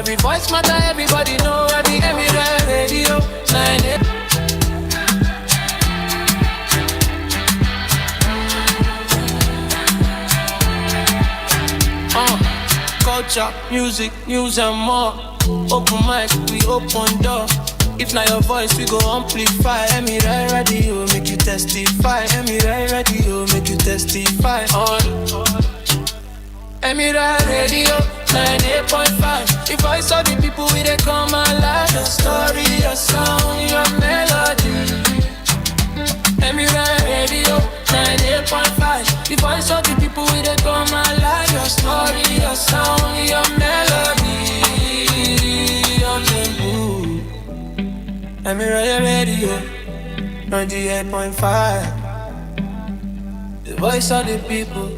Every voice matter, everybody know. Every Emirate radio 9. Culture, music, news and more. Open mic, we open door. If not your voice, we go amplify. Emirate radio, make you testify. Emirate radio, make you testify. On Emirate radio 98.5. The voice of the people we they come alive. Your story, your song, your melody. Emirate radio 98.5. The voice of the people we they come alive. Your story, your song, your melody. Emirate radio 98.5. The voice of the people.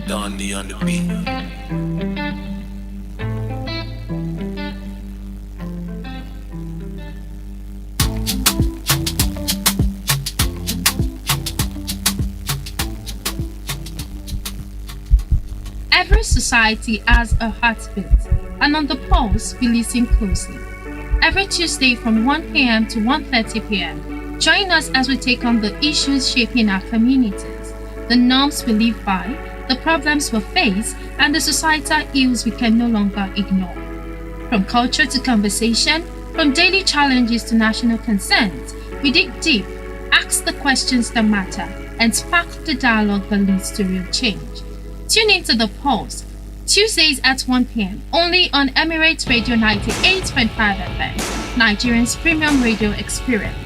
Donny on the beat. Every society has a heartbeat, and on the pulse, we listen closely. Every Tuesday from 1 p.m. to 1:30 p.m., join us as we take on the issues shaping our communities, the norms we live by, the problems we face, and the societal ills we can no longer ignore. From culture to conversation, from daily challenges to national concerns, we dig deep, ask the questions that matter, and spark the dialogue that leads to real change. Tune into The Pulse, Tuesdays at 1 p.m. only on Emirate Radio 98.5 FM, Nigerian's premium radio experience.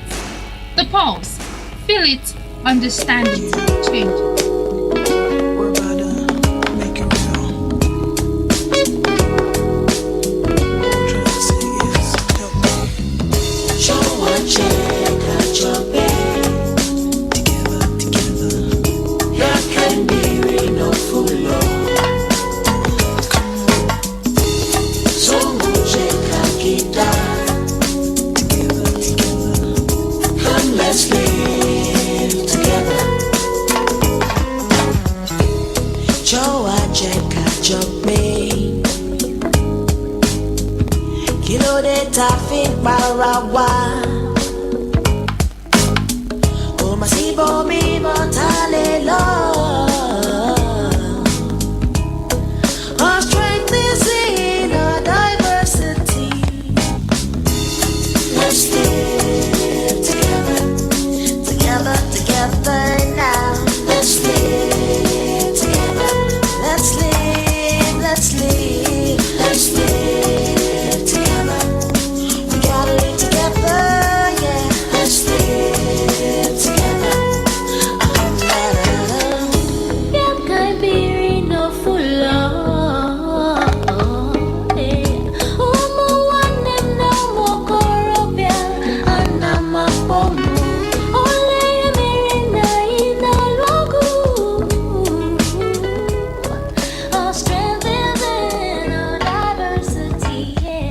The Pulse, feel it, understand it, change it. We're about to make it real. I'm trying to say yes, help me. Show one check at your bed. Together. There can be no full love. So check a guitar. Together. Come, let's live together. Show a check at your bed. Kilo de traffic barawa. Oh, masibo mi motalelo. Our strength is in our diversity. Let's live together now. Let's live together. Let's live together. We gotta live together, yeah. Let's live together. There can be no full love. Umu wane no mo korobia anama pomo. Ole emirina ina logu. Our strength is in our diversity, yeah.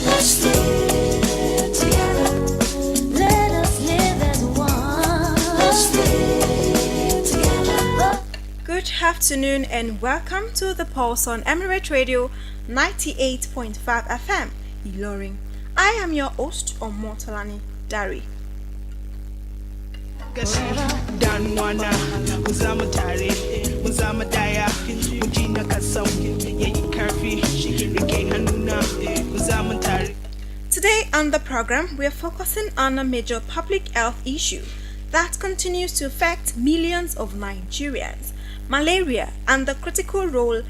Let's live together. Let us live as one. Let's live together. Good afternoon and welcome to The Pulse on Emirate Radio 98.5 FM, Ilorin. I am your host, WITHOmotolani Dari. Dan wana muzama tare muzama daya mujina kasau yayi karfi rike hannuna muzama tare. Today on the program, we are focusing on a major public health issue that continues to affect millions of Nigerians: malaria and the critical role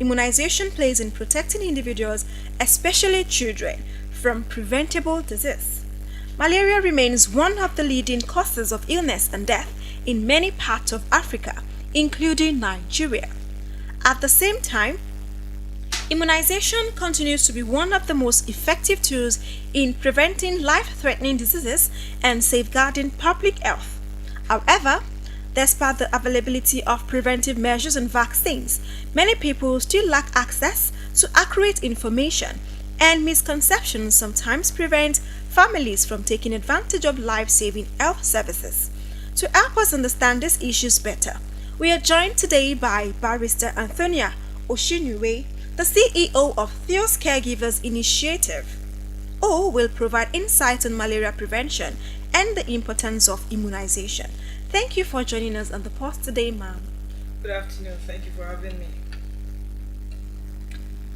immunization plays in protecting individuals, especially children, from preventable disease. Malaria remains one of the leading causes of illness and death in many parts of Africa, including Nigeria. At the same time, immunization continues to be one of the most effective tools in preventing life-threatening diseases and safeguarding public health. However, despite the availability of preventive measures and vaccines, many people still lack access to accurate information, and misconceptions sometimes prevent families from taking advantage of life-saving health services. To help us understand these issues better, we are joined today by Barrister Antonia Oshinue, the CEO of Theo's Caregivers Initiative. O will provide insight on malaria prevention and the importance of immunization. Thank you for joining us on the post today, ma'am. Good afternoon. Thank you for having me.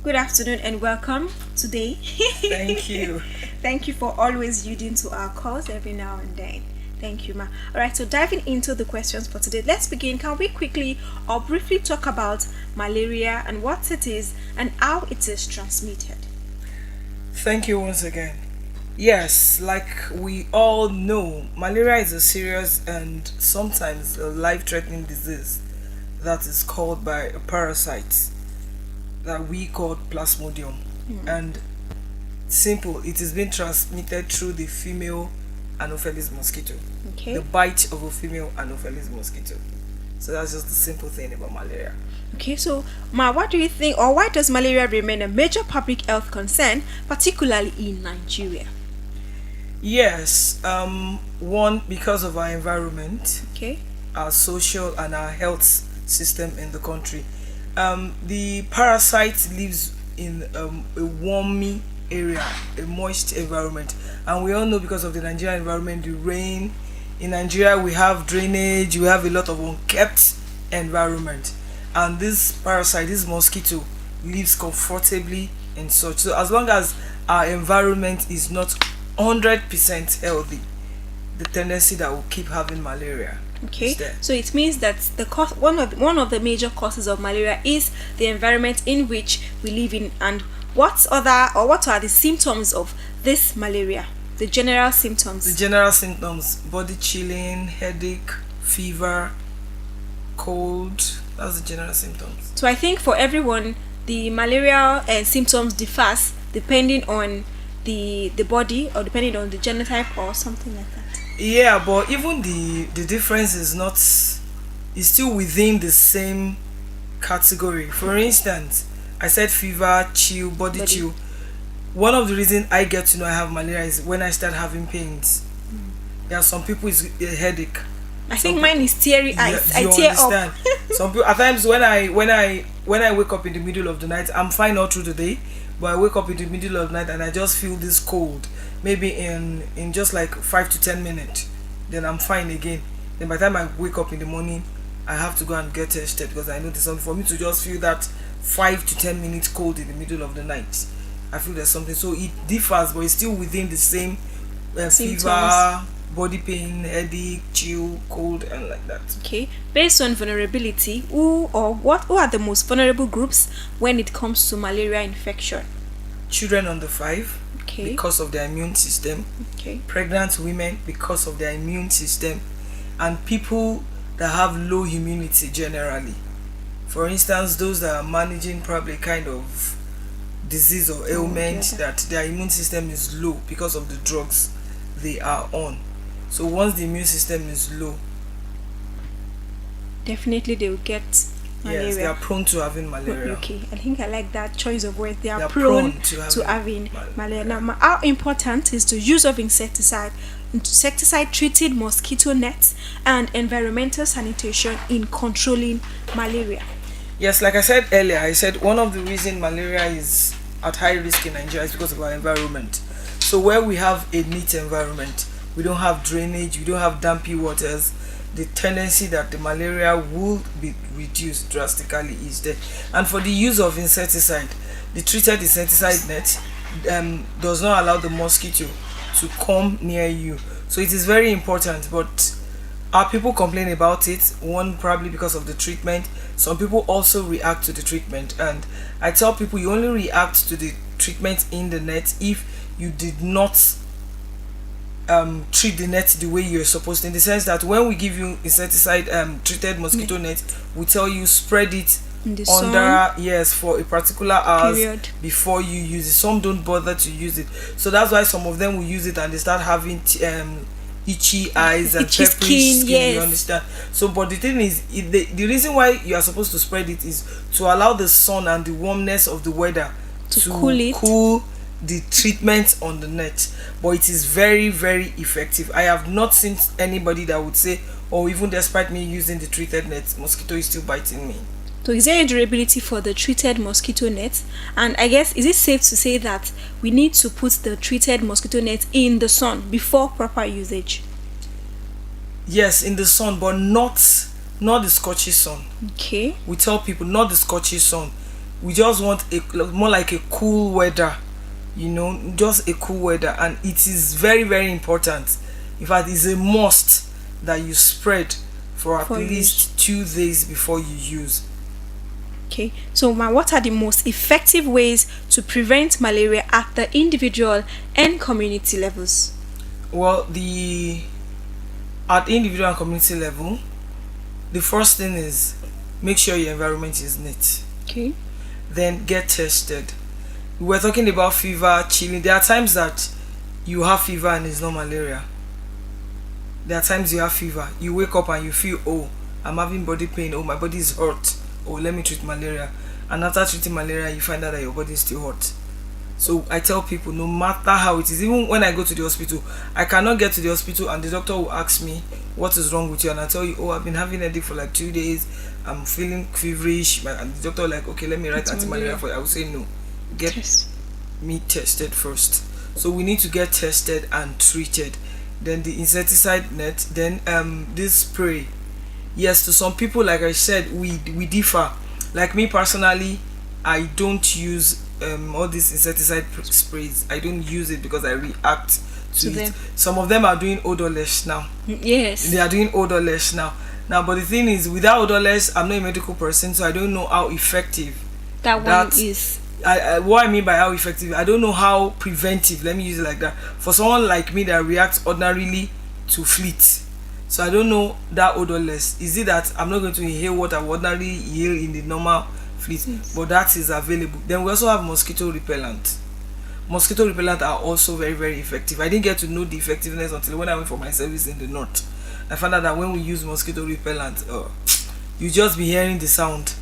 Good afternoon and welcome today. Thank you. Thank you for always yielding to our calls every now and then. Thank you, ma. Alright, so diving into the questions for today, let's begin. Can we quickly or briefly talk about malaria and what it is and how it is transmitted? Thank you once again. Yes, like we all know, malaria is a serious and sometimes a life-threatening disease that is caused by a parasite that we call Plasmodium. And simple, it is being transmitted through the female Anopheles mosquito. Okay. The bite of a female Anopheles mosquito. So that's just the simple thing about malaria. Okay, so ma, what do you think, or why does malaria remain a major public health concern, particularly in Nigeria? Yes, one, because of our environment, Okay. our social and our health system in the country. The parasite lives in a warmy area, a moist environment, and we all know because of the Nigerian environment, the rain. In Nigeria, we have drainage, we have a lot of unkept environment, and this parasite, this mosquito, lives comfortably in such. So as long as our environment is not 100% healthy, the tendency that we'll keep having malaria. Okay, is there. so it means that the one of the major causes of malaria is the environment in which we live in. And what are the symptoms of this malaria? The general symptoms. The general symptoms: body chilling, headache, fever, cold. That's the general symptoms. So I think for everyone, the malaria symptoms differs depending on the body or depending on the genotype or something like that. Yeah, but even the difference is not, is still within the same category. For instance, I said fever, chill, body chill. One of the reasons I get to know I have malaria is when I start having pains. Yeah, some people it's a headache. I think mine is teary eyes. I tear up. Some people, at times when I wake up in the middle of the night, I'm fine all through the day, but I wake up in the middle of the night and I just feel this cold. Maybe in just like 5 to 10 minutes, then I'm fine again. Then by the time I wake up in the morning, I have to go and get tested because I know there's something. For me to just feel that 5 to 10 minutes cold in the middle of the night, I feel there's something. So it differs, but it's still within the same fever, body pain, headache, chill, cold, and like that. Okay, based on vulnerability, who are the most vulnerable groups when it comes to malaria infection? Children under 5, Okay. because of their immune system. Okay. Pregnant women because of their immune system, and people that have low immunity generally. For instance, those that are managing probably kind of disease or ailment that their immune system is low because of the drugs they are on. So once the immune system is low, Definitely they will get malaria. yes, they are prone to having malaria. Okay, I think I like that choice of words. They are They are prone prone to to having malaria. malaria. Now, how important is the use of insecticide treated mosquito nets and environmental sanitation in controlling malaria? Yes, like I said earlier, I said one of the reasons malaria is at high risk in Nigeria is because of our environment. So where we have a neat environment, we don't have drainage, we don't have dampy waters, the tendency that the malaria will be reduced drastically is there. And for the use of insecticide, the treated insecticide net does not allow the mosquito to come near you. So it is very important, but our people complain about it, one probably because of the treatment. Some people also react to the treatment, and I tell people you only react to the treatment in the net if you did not treat the net the way you're supposed to, in the sense that when we give you insecticide treated mosquito net, we tell you spread it In the under sun. yes for a particular hours Period. before you use it. Some don't bother to use it, so that's why some of them will use it and they start having itchy eyes and Itchy peppery skin, skin, yes. you understand. So but the thing is, the reason why you are supposed to spread it is to allow the sun and the warmness of the weather To cool it. cool the treatment on the net. But it is very, very effective. I have not seen anybody that would say, oh, even despite me using the treated net, mosquito is still biting me. So is there a durability for the treated mosquito net? And I guess, is it safe to say that we need to put the treated mosquito net in the sun before proper usage? Yes, in the sun, but not the scorchy sun. Okay. We tell people not the scorchy sun. We just want more like a cool weather, just a cool weather. And it is very, very important. In fact, it's a must that you spread for at least 2 days before you use. Okay, so what are the most effective ways to prevent malaria at the individual and community levels? Well, at individual and community level, the first thing is make sure your environment is neat. Okay. Then get tested. We're talking about fever, chilling. There are times that you have fever and it's not malaria. There are times you have fever. You wake up and you feel, oh, I'm having body pain. Oh, my body is hot. Oh, let me treat malaria. And after treating malaria, you find out that your body is still hot. So I tell people, no matter how it is, even when I go to the hospital, I cannot get to the hospital and the doctor will ask me, what is wrong with you? And I tell you, oh, I've been having a headache for like 2 days. I'm feeling feverish. And the doctor like, okay, let me write anti-malaria for you. I will say, no, get me tested first. So we need to get tested and treated. Then the insecticide net, then this spray. Yes, to some people, like I said, we differ. Like me personally, I don't use all these insecticide sprays. I don't use it because I react to it. Some of them are doing odorless now. Yes, they are doing odorless now. But the thing is, without odorless, I'm not a medical person, so I don't know how effective that is. What I mean by how effective, I don't know how preventive, let me use it like that, for someone like me that reacts ordinarily to fleet. So I don't know that odorless. Is it that I'm not going to inhale what I would ordinarily inhale in the normal fleet? Yes. But that is available. Then we also have mosquito repellent. Mosquito repellent are also very, very effective. I didn't get to know the effectiveness until when I went for my service in the north. I found out that when we use mosquito repellent, you just be hearing the sound.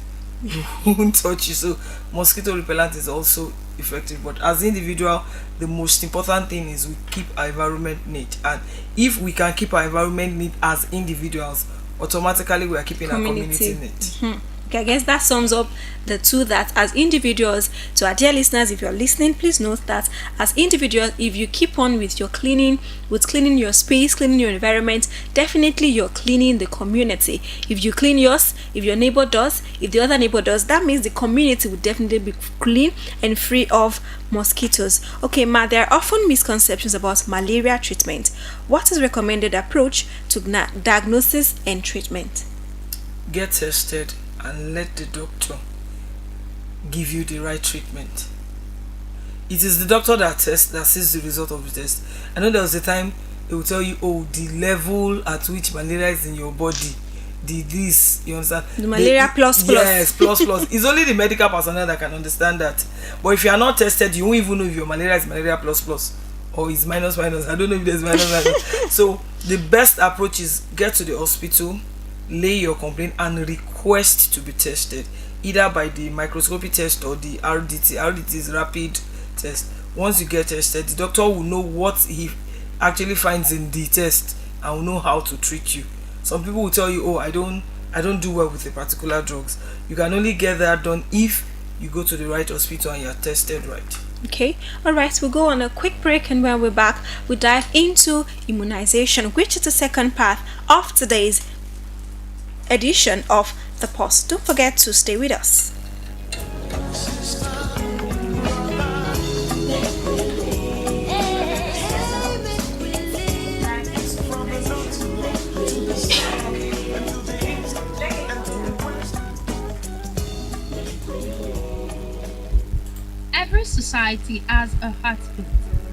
Won't touch you. So mosquito repellent is also effective. But as individual, the most important thing is we keep our environment neat. And if we can keep our environment neat as individuals, automatically we are keeping our community neat. Okay, I guess that sums up the two, that as individuals, to our dear listeners, if you're listening, please note that as individuals, if you keep on with your cleaning your space, cleaning your environment, definitely you're cleaning the community. If you clean yours, if your neighbor does, if the other neighbor does, that means the community will definitely be clean and free of mosquitoes. Okay, Ma, there are often misconceptions about malaria treatment. What is recommended approach to diagnosis and treatment? Get tested and let the doctor give you the right treatment. It is the doctor that sees the result of the test. I know there was a time they will tell you, oh, the level at which malaria is in your body, this, you understand? The malaria plus. Yes, plus. It's only the medical personnel that can understand that. But if you are not tested, you won't even know if your malaria is malaria plus or is minus. I don't know if there's minus. So the best approach is get to the hospital, lay your complaint and request to be tested, either by the microscopy test or the RDT. RDT is rapid test. Once you get tested, the doctor will know what he actually finds in the test and will know how to treat you. Some people will tell you, oh, I don't do well with the particular drugs. You can only get that done if you go to the right hospital and you're tested right. Okay, all right, we'll go on a quick break, and when we're back, we'll dive into immunization, which is the second part of today's edition of The Pulse. Don't forget to stay with us. Every society has a heartbeat,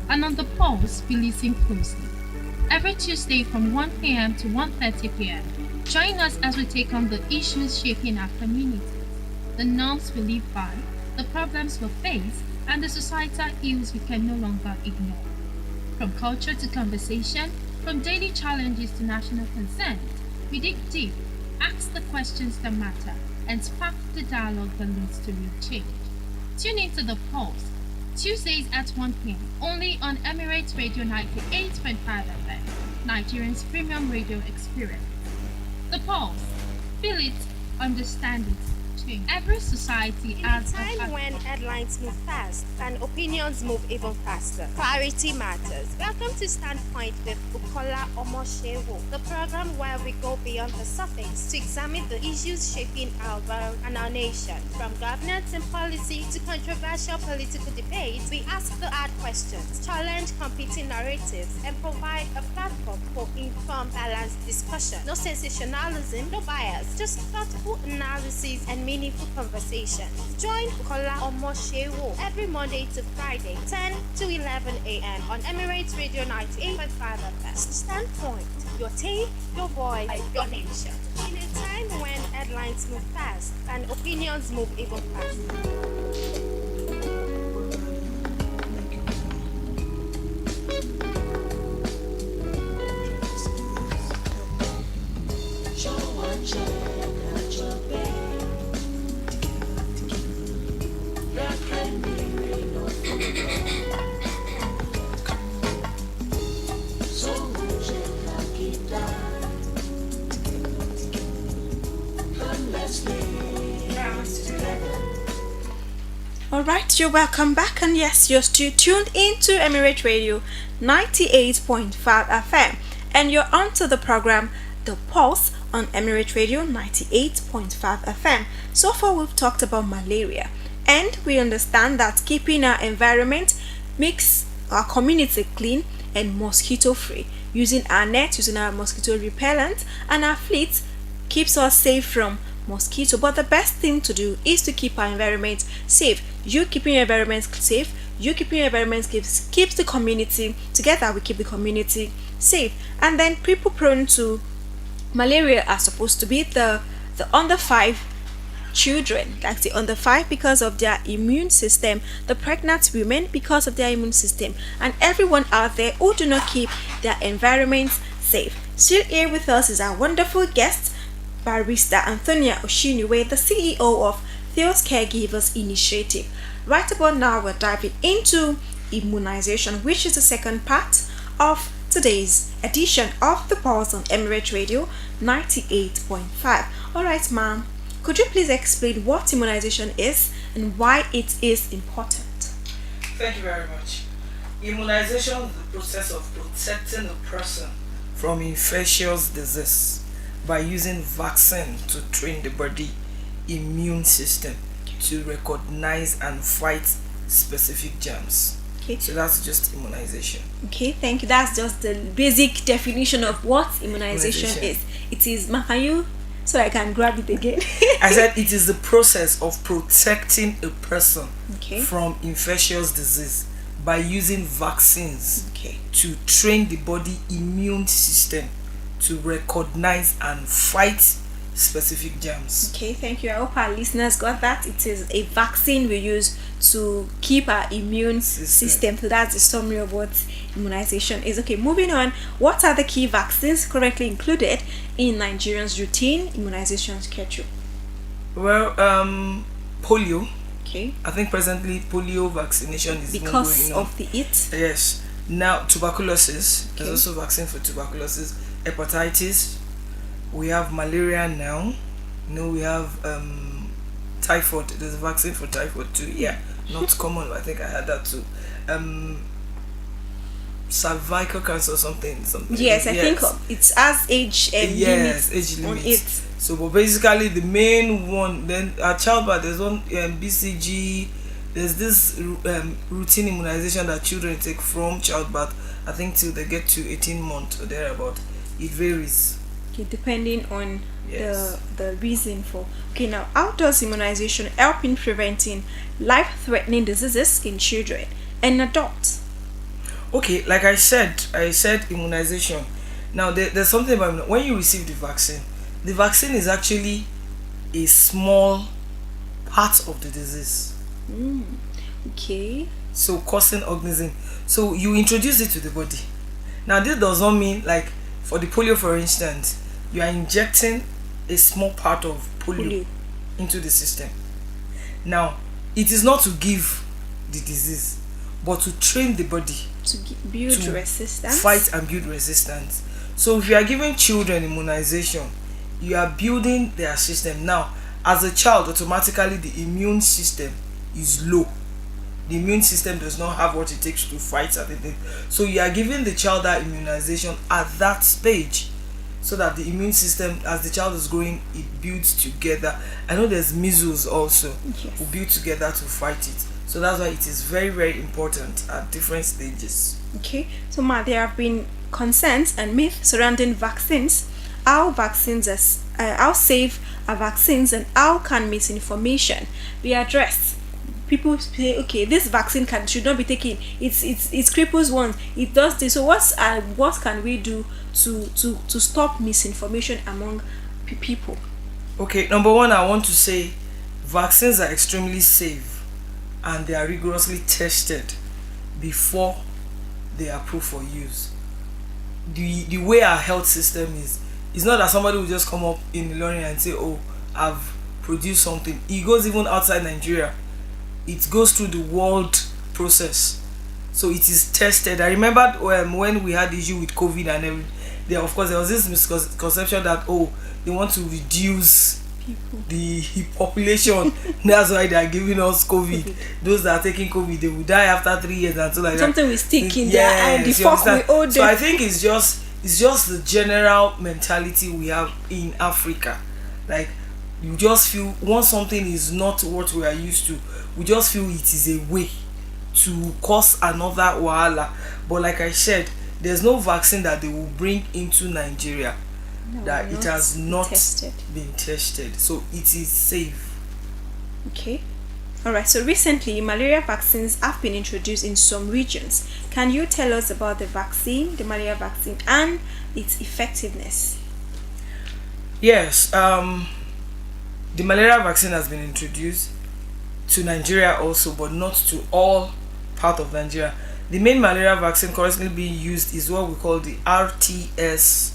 and on The Pulse, we listen closely. Every Tuesday from 1 p.m. to 1:30 p.m. Join us as we take on the issues shaping our community, the norms we live by, the problems we face, and the societal ills we can no longer ignore. From culture to conversation, from daily challenges to national concerns, we dig deep, ask the questions that matter, and spark the dialogue that leads to real change. Tune into The Pulse, Tuesdays at 1 p.m. only on Emirate Radio 98.5 FM, Nigerian's premium radio experience. The Pulse. Feel it, understand it, Okay. Every society In a has a time when heartbeat. headlines move fast and opinions move even faster, clarity matters. Welcome to Standpoint with Bukola Omoshewo, the program where we go beyond the surface to examine the issues shaping our world and our nation. From governance and policy to controversial political debates, we ask the hard questions, challenge competing narratives, and provide a platform for informed, balanced discussion. No sensationalism, no bias, just thoughtful analysis and meaningful conversation. Join Kola Omoshewo every Monday to Friday, 10 to 11 a.m. on Emirate Radio 98.5 FM. Standpoint, your take, your voice, your nation. In a time when headlines move fast and opinions move even faster. Alright, you're welcome back, and yes, you're still tuned into Emirate Radio 98.5 FM, and you're onto the program The Pulse on Emirate Radio 98.5 FM. So far, we've talked about malaria, and we understand that keeping our environment makes our community clean and mosquito free. Using our net, using our mosquito repellent, and our fleet keeps us safe from mosquito. But the best thing to do is to keep our environment safe. You keeping your environment safe, you keeping your environment keeps the community together. We keep the community safe. And then people prone to malaria are supposed to be the under 5 children, like the under 5, because of their immune system, the pregnant women because of their immune system, and everyone out there who do not keep their environments safe. Still here with us is our wonderful guest, Barrister Antonia Oshiniwe, the CEO of Theos Caregivers Initiative. Right about now, we're diving into immunization, which is the second part of today's edition of The Pulse on Emirate Radio 98.5. Alright, ma'am, could you please explain what immunization is and why it is important? Thank you very much. Immunization is the process of protecting a person from infectious disease by using vaccine to train the body immune system to recognize and fight specific germs. Okay. So that's just immunization. Okay, thank you. That's just the basic definition of what immunization is. It is, ma, can you, so I can grab it again? I said it is the process of protecting a person Okay. from infectious disease by using vaccines Okay. to train the body immune system to recognize and fight specific germs. Okay, thank you. I hope our listeners got that. It is a vaccine we use to keep our immune system. So that's the summary of what immunization is. Okay, moving on. What are the key vaccines currently included in Nigerians' routine immunization schedule? Well, polio. Okay. I think presently polio vaccination is Because even going on. of the it. Yes. Now tuberculosis. Okay. There's also vaccine for tuberculosis. Hepatitis. We have malaria now. We have typhoid. There's a vaccine for typhoid too. Yeah, not common, but I think I had that too. Cervical cancer or something. Yes, I think it's as age yes, limit age on limit. it. So, but basically the main one, then childbirth, there's one BCG. There's this routine immunization that children take from childbirth, I think, till they get to 18 months or thereabout. It varies. Okay, depending on Yes. the reason for. Okay, now how does immunization help in preventing life-threatening diseases in children and adults? Okay, like I said immunization. Now there's something about when you receive the vaccine is actually a small part of the disease. Okay. So causing organism. So you introduce it to the body. Now this does not mean, like for the polio, for instance, you are injecting a small part of polio into the system. Now it is not to give the disease, but to train the body To build to resistance. fight and build resistance. So if you are giving children immunization, you are building their system. Now as a child, automatically the immune system is low. The immune system does not have what it takes to fight certain things. So you are giving the child that immunization at that stage, so that the immune system, as the child is growing, it builds together. I know there's measles also, Yes. who build together to fight it. So that's why it is very, very important at different stages. Okay, so Ma, there have been concerns and myths surrounding vaccines. How how safe are vaccines, and how can misinformation be addressed? People say, okay, this vaccine should not be taken. It cripples one. It does this. So what can we do to stop misinformation among people? Okay, number one, I want to say vaccines are extremely safe and they are rigorously tested before they are approved for use. The way our health system is, it's not that somebody will just come up in learning and say, oh, I've produced something. It goes even outside Nigeria. It goes through the world process. So it is tested. I remember when we had the issue with COVID and everything, there was this misconception that, oh, they want to reduce the population. That's why they are giving us COVID. Those that are taking COVID, they will die after 3 years and so like Something that. will stick in there and the you fuck we understand? owe them. So I think it's just the general mentality we have in Africa. Like, you just feel once something is not what we are used to, we just feel it is a way to cause another wahala. But like I said, there's no vaccine that they will bring into Nigeria that it has not been tested. So it is safe. Okay. Alright, so recently malaria vaccines have been introduced in some regions. Can you tell us about the malaria vaccine, and its effectiveness? Yes, the malaria vaccine has been introduced to Nigeria also, but not to all part of Nigeria. The main malaria vaccine currently being used is what we call the RTS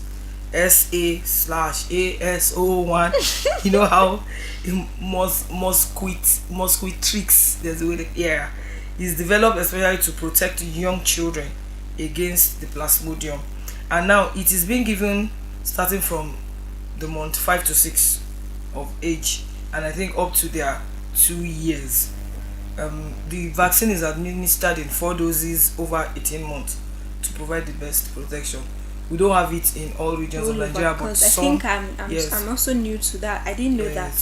SA/AS01. You know how mosquitoes, there's a way is developed especially to protect young children against the plasmodium, and now it is being given starting from the month 5 to 6 of age, and I think up to their 2 years. The vaccine is administered in 4 doses over 18 months to provide the best protection. We don't have it in all regions of Nigeria, but some. I'm also new to that. I didn't know that.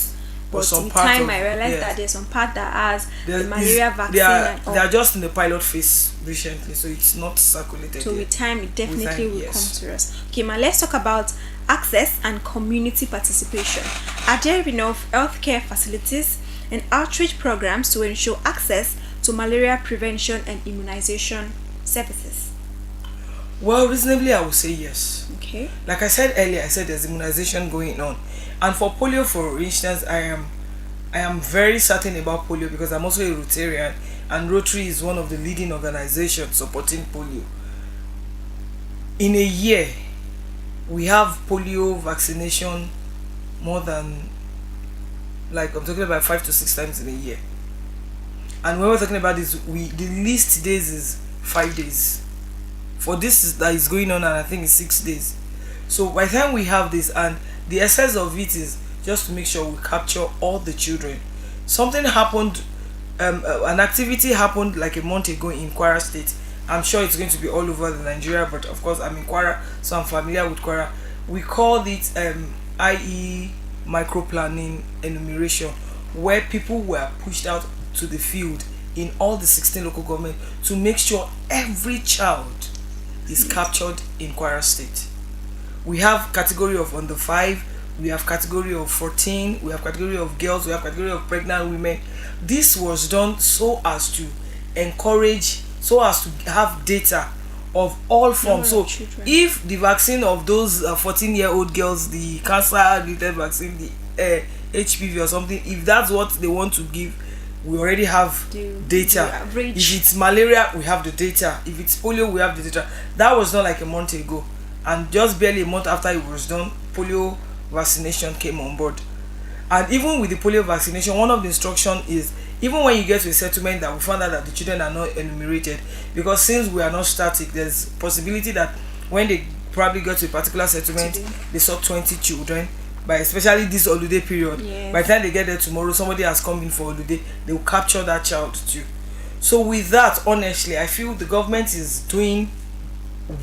But some with part time, of- I realized yes. that there's some part that has the There malaria is- vaccine they are, and all. they are just in the pilot phase recently, so it's not circulated So yet. with time, it definitely time, will yes. come to us. Okay, ma, let's talk about access and community participation. Are there enough healthcare facilities and outreach programs to ensure access to malaria prevention and immunization services? Well, reasonably, I would say yes. Okay. Like I said earlier, I said there's immunization going on, and for polio, for instance, I am very certain about polio because I'm also a Rotarian, and Rotary is one of the leading organizations supporting polio. In a year, we have polio vaccination more than, like, I'm talking about 5 to 6 times in a year. And when we're talking about this, the least days is 5 days. For this that is going on, and I think it's 6 days. So by the time we have this, and the essence of it is just to make sure we capture all the children. Something happened, an activity happened like a month ago in Kwara State. I'm sure it's going to be all over the Nigeria, but of course I'm in Kwara, so I'm familiar with Kwara. We called it IE microplanning enumeration, where people were pushed out to the field in all the 16 local governments to make sure every child is captured in Kwara State. We have category of under 5, we have category of 14, we have category of girls, we have category of pregnant women. This was done so as to encourage, so as to have data of all forms. So if the vaccine of those 14-year-old girls, the cancer-related vaccine, the HPV or something, if that's what they want to give, we already have data. If it's malaria, we have the data. If it's polio, we have the data. That was done like a month ago, and just barely a month after it was done, polio vaccination came on board. And even with the polio vaccination, one of the instructions is, even when you get to a settlement, that we found out that the children are not enumerated, because since we are not static, there's possibility that when they probably go to a particular settlement, they saw 20 children, by especially this holiday period. Yes. By the time they get there tomorrow, somebody has come in for holiday, they will capture that child too. So with that, honestly, I feel the government is doing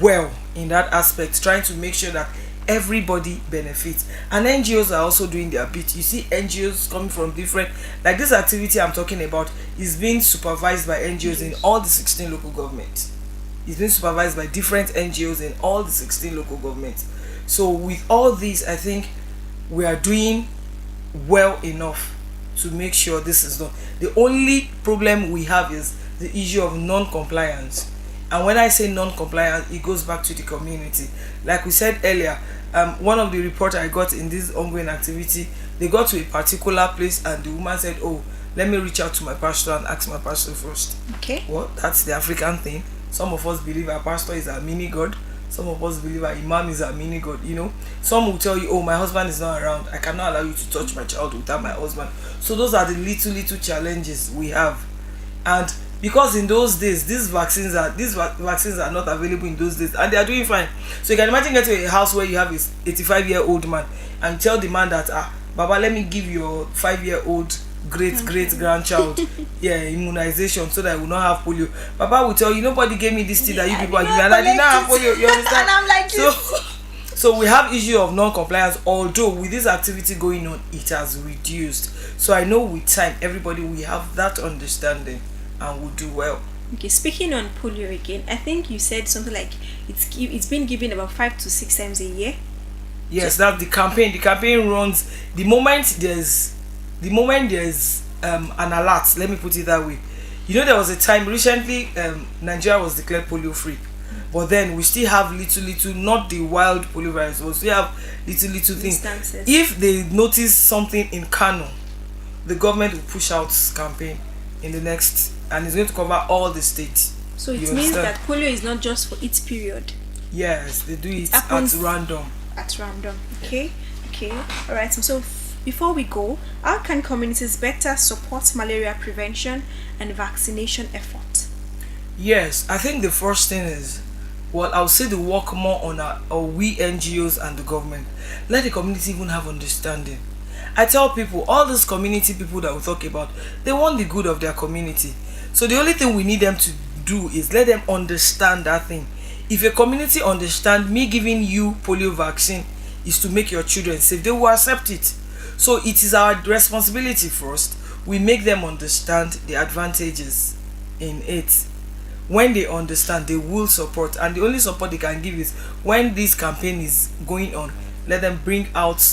well in that aspect, trying to make sure that everybody benefits, and NGOs are also doing their bit. You see NGOs coming from different, like this activity I'm talking about is being supervised by NGOs in all the 16 local governments. It's being supervised by different NGOs in all the 16 local governments. So with all these, I think we are doing well enough to make sure this is done. The only problem we have is the issue of non-compliance. And when I say non-compliance, it goes back to the community. Like we said earlier, one of the reports I got in this ongoing activity, they got to a particular place and the woman said, oh, let me reach out to my pastor and ask my pastor first. Okay. Well, that's the African thing. Some of us believe our pastor is our mini God. Some of us believe our imam is our mini God, you know. Some will tell you, oh, my husband is not around, I cannot allow you to touch my child without my husband. So those are the little challenges we have. And because in those days these vaccines are not available in those days, and they are doing fine. So you can imagine getting to a house where you have this 85-year-old man and tell the man that, Baba, let me give your 5-year-old great grandchild immunization so that I will not have polio. Baba will tell you, nobody gave me this thing that you people are giving, and I did not have polio. You understand? And I'm like, so we have issue of non-compliance, although with this activity going on, it has reduced. So I know with time, everybody will have that understanding and will do well. Okay, speaking on polio again, I think you said something like it's been given about 5 to 6 times a year. Yes, that's the campaign. The campaign runs the moment there's an alert. Let me put it that way. You know, there was a time recently Nigeria was declared polio free, but then we still have little, not the wild polio virus, but we still have little things. Instances. If they notice something in Kano, the government will push out campaign in the next, and it's going to cover all the states. So it You means understand? that polio is not just for its period. Yes, they do it happens at random. At random. Okay. All right. So before we go, how can communities better support malaria prevention and vaccination effort? Yes, I think the first thing is, well, I'll say the work more on we NGOs and the government. Let the community even have understanding. I tell people, all these community people that we talk about, they want the good of their community. So the only thing we need them to do is let them understand that thing. If a community understand me giving you polio vaccine is to make your children safe, they will accept it. So it is our responsibility first. We make them understand the advantages in it. When they understand, they will support. And the only support they can give is when this campaign is going on, let them bring out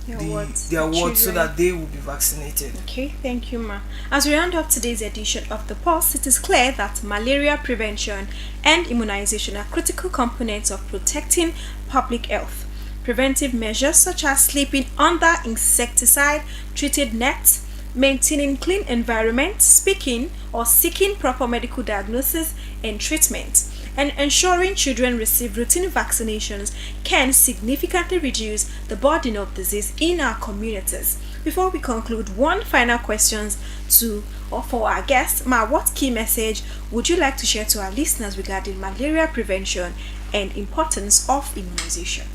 their words so that they will be vaccinated. Okay, thank you, ma. As we round up today's edition of The Pulse, it is clear that malaria prevention and immunization are critical components of protecting public health. Preventive measures such as sleeping under insecticide-treated nets, maintaining clean environments, speaking or seeking proper medical diagnosis and treatment, and ensuring children receive routine vaccinations can significantly reduce the burden of disease in our communities. Before we conclude, one final question for our guest, Ma, what key message would you like to share to our listeners regarding malaria prevention and importance of immunization?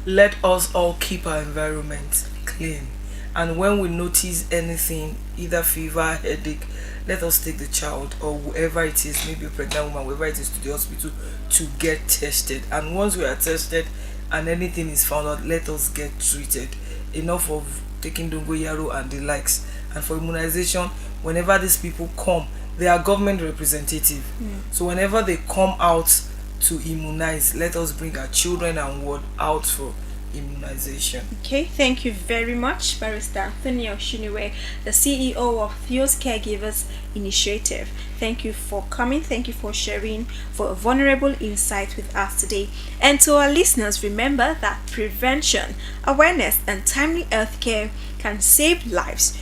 Let us all keep our environment clean, and when we notice anything, either fever, headache, let us take the child or whoever it is, maybe a pregnant woman, whoever it is, to the hospital to get tested. And once we are tested and anything is found out, let us get treated. Enough of taking dongoyaro and the likes. And for immunization, whenever these people come, they are government representative. So whenever they come out to immunize, let us bring our children and ward out for immunization. Okay, thank you very much, Barrister Anthony Oshiniwe, the CEO of Theo's Caregivers Initiative. Thank you for coming. Thank you for sharing for a vulnerable insight with us today. And to our listeners, remember that prevention, awareness, and timely health care can save lives.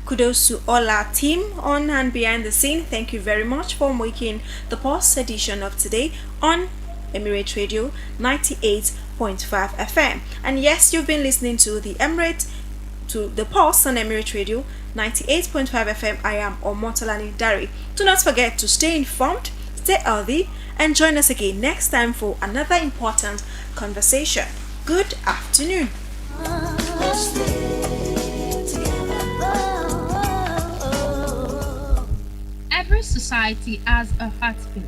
Kudos to all our team on and behind the scene. Thank you very much for making the Pulse edition of today on Emirate Radio 98.5 FM. And yes, you've been listening to the Pulse on Emirate Radio 98.5 FM. I am Omotolani Dari. Do not forget to stay informed, stay healthy, and join us again next time for another important conversation. Good afternoon. Let's live together. Every society has a heartbeat,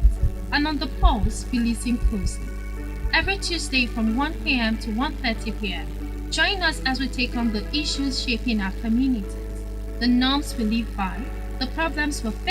and on the pulse, we listen closely. Every Tuesday from 1 p.m. to 1:30 p.m., join us as we take on the issues shaping our communities, the norms we live by, the problems we face,